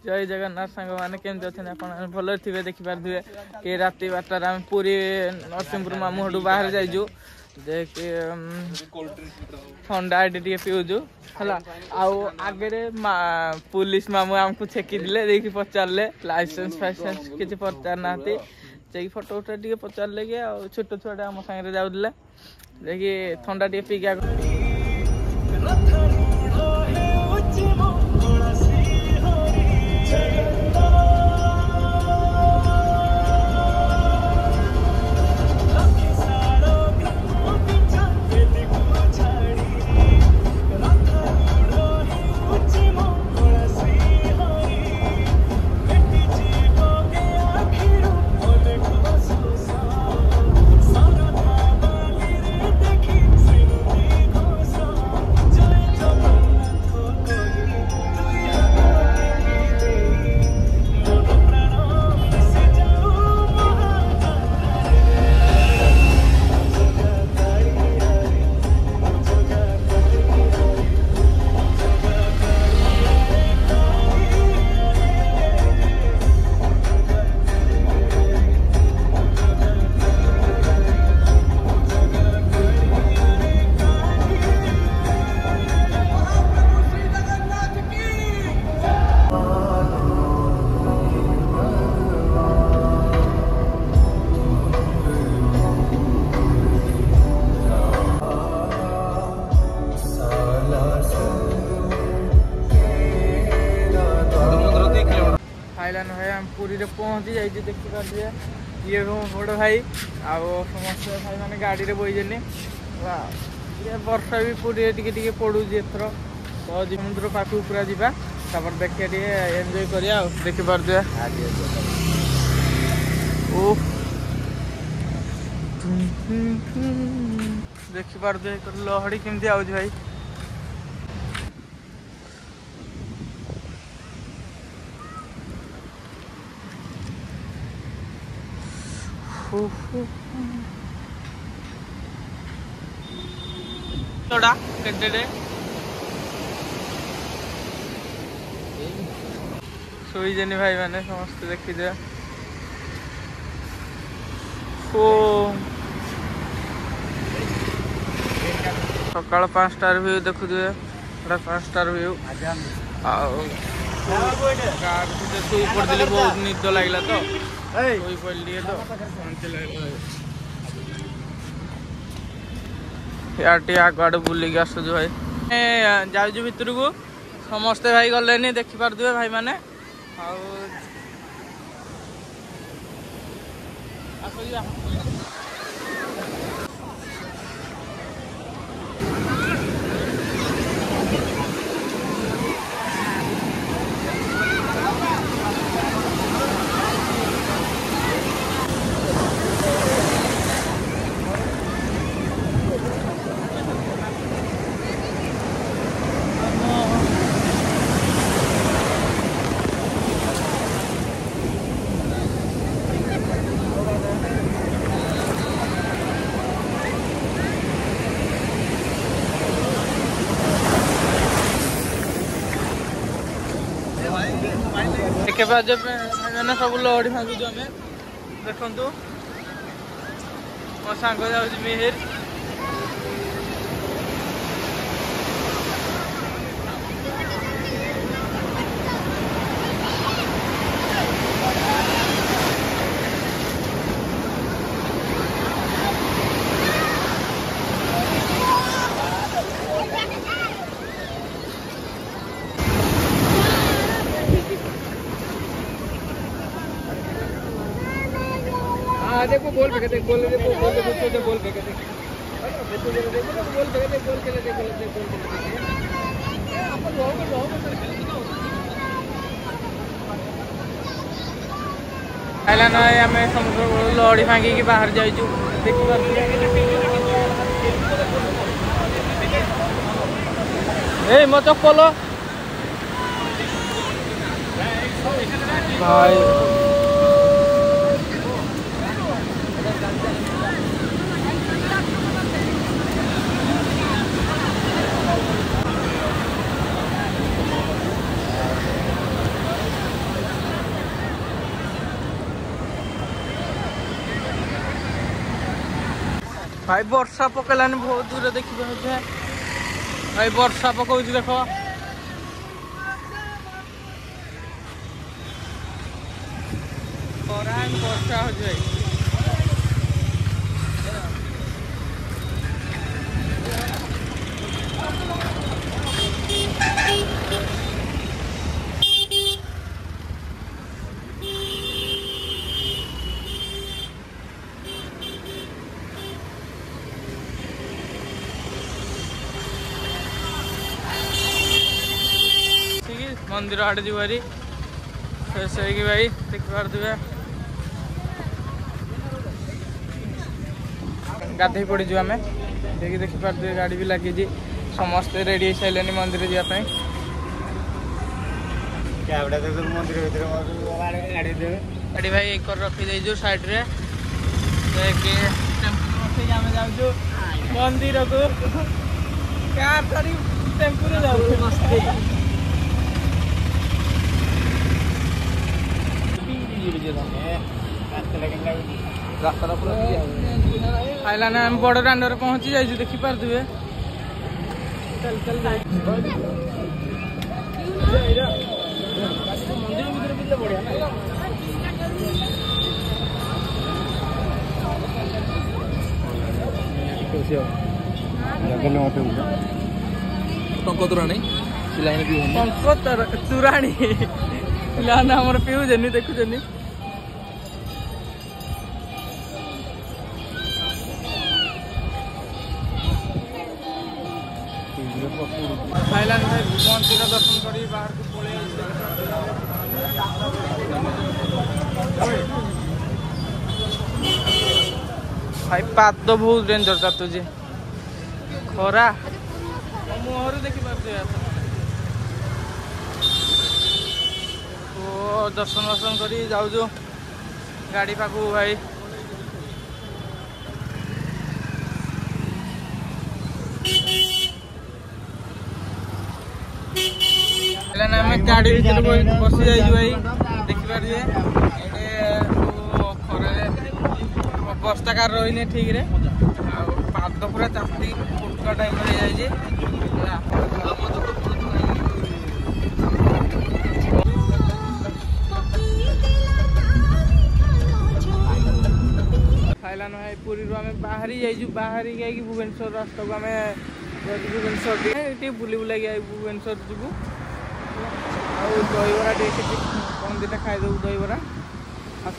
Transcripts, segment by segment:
जय जगन्नाथ सांग मैंने केमती अच्छे आप भल थे देखिपे कि राति 12 आम पूरी नरसिंहपुर मामू हटू बाहर जाइजु जे कि ठंडा एटी पीऊजु है आगे पुलिस मामू आमको छेकीदे देखिए पचारे लाइसेंस फाइसेंस किसी पचार ना फोटो उठा टे पचारे कि छोट छुआ आम सागर जाऊे देखिए ठंडा टे पीक फाइलान भाई आम पूरी पहुँची जाइए देखिए ये बड़ भाई आउ समस्त भाई मैंने गाड़ी में बोईजे वर्षा भी पूरी टी पड़ूँ एथर तो समुद्र पाखक पूरा जावा देखिए टे एंजॉय करिया देखिपे देखिपे लहड़ी केमती आउज भाई शोईजे भाई मैंने समस्त देखीदे सकाल 5टार व्यू देखुए 5टार व्यू शुई पड़ी बहुत निद लगला तो शुई पड़ी तो आगुआड़े बुलिक आसुच भाई जाऊँ भितर को समस्ते भाई गले देखिपे भाई मैंने मैंने सब लहड़ी भांगुचु आम देखु मो सांग जाऊँ मिहिर देखो बोल फेंके देख बोल देखो बोल देखो बोल फेंके देख बोल फेंके देख बोल के ले देख आइलान आम समुद्र लहड़ी भांगी बाहर जाइचु देखिए मो चप्पल भाई भाई वर्षा पकेलानी बहुत दूर देखिए भाई वर्षा पकाऊ देख वर्षा हो भाई मंदिर आड़े जी भाई फ्रेश है भाई देख पारे गाधे पड़ आम देखी पारे गाड़ी भी लगी समस्ते रेडी हो सारे मंदिर जावाई गाड़ी भाई एक रखी दे साइड रे जाऊ मंदिर को टेम्पू जाऊ आइलाने हम बड़ दांडर पहुंची जाइए देखी पारे चल चल टंकोतराणी चूराणी पिलाने हमर पीऊनी देखुनी थाईलैंड भाई मंदिर दर्शन कर बाहर को पड़े भाई पाद तो बहुत डेंजर था तुझे खरा मुहर देखी पारे तो दर्शन वर्शन कर जाऊ गाड़ी पाखु भाई गाड़ी बसी जाइए भाई देखिपारे अवस्था कार रही ठीक रे पाद पूरा चापी फुटका टाइम हो जाए थाईलैंड भाई पुरी आम बाहरी जाइए बाहरी गई भुवनेश्वर रास्ता को आम भुवनेश्वर बुली बुला भुवनेश्वर जीवु दहीबरा कौन दीटा खाईदेव दहीबरा आस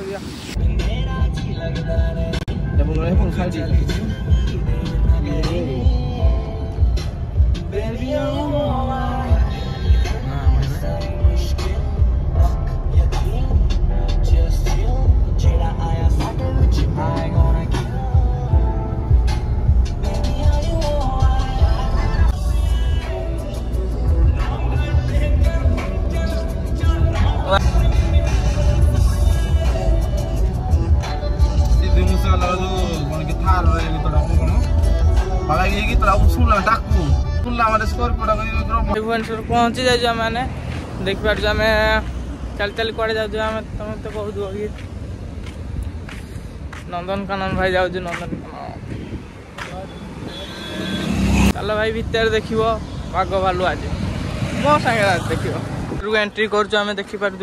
भुवनेश्वर पहुंची जाइए मैंने देख पारे आम चल चल कड़े जाऊँ तुम तो कहू कि नंदनकानन भाई जाऊ नंदनकानन चल भाई भितर देख बाघ भालू आज मो सागे आज देख एंट्री कर देखी पारे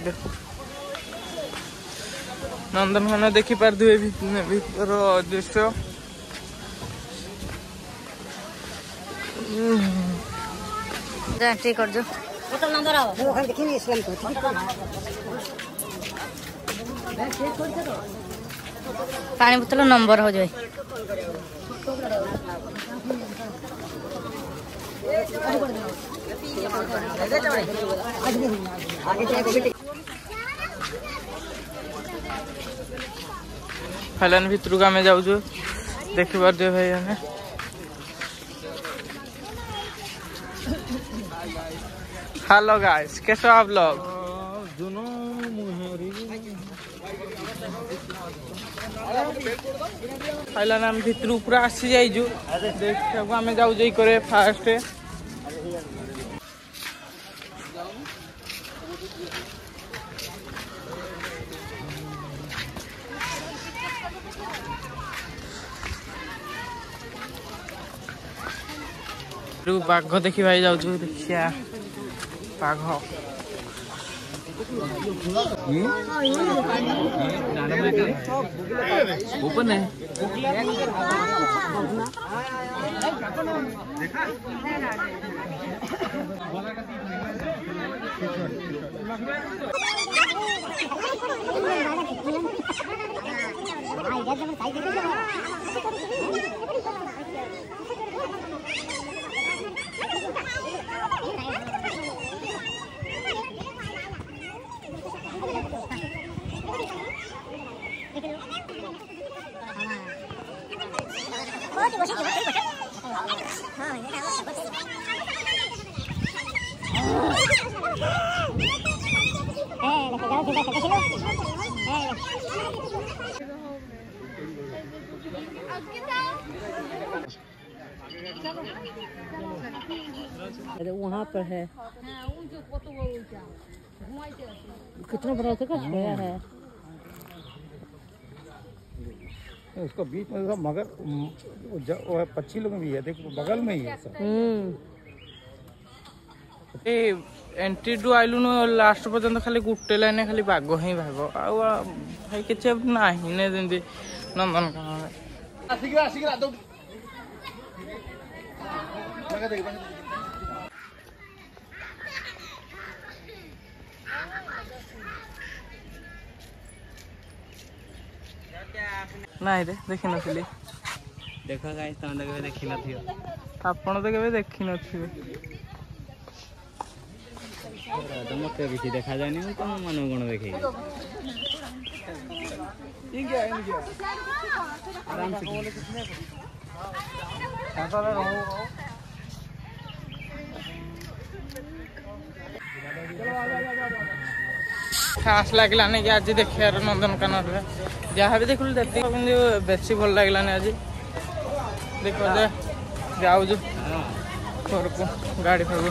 देखो नंदनकानन देखी पारे भीतर दृश्य एंट्री कर जो पानी बोतल नंबर हो जाए थाईलैंड भितर आम जाऊ देखी पारे भाई हमें हेलो गाइस कैसे आप लोग थाईलैंड आम भितर पूरा आसी जाइजु देखा आम जाऊ करे फास्ट बाघ देखी भाई जाऊँ देखिया बाघ ओपन है अरे वहाँ पर है कितना बड़ा गया है उसको बीच में मगर वो पक्षी लोग भी है देखो बगल में ही है सब। एंट्री टू आइलु लास्ट पर्यंत खाली गुटे लाइन खाली बाघ ही भाग भाई किसी ना जमी नंदनकानन ନାଇଁ ରେ ଦେଖି ନଥିଲି देख गाइस तमे केबे देखि नथियो ଆପଣ ତ କେବେ ଦେଖି ନଥିବେ तो मते किछि देखा जानी तुम मन गुण देखि आराम से खास लगलानी कि आज देखियार नंदनकानन रे जहाँ भी देखल देखते बेसी भल लगलानी आज देख जाऊँ घर को गाड़ी फेर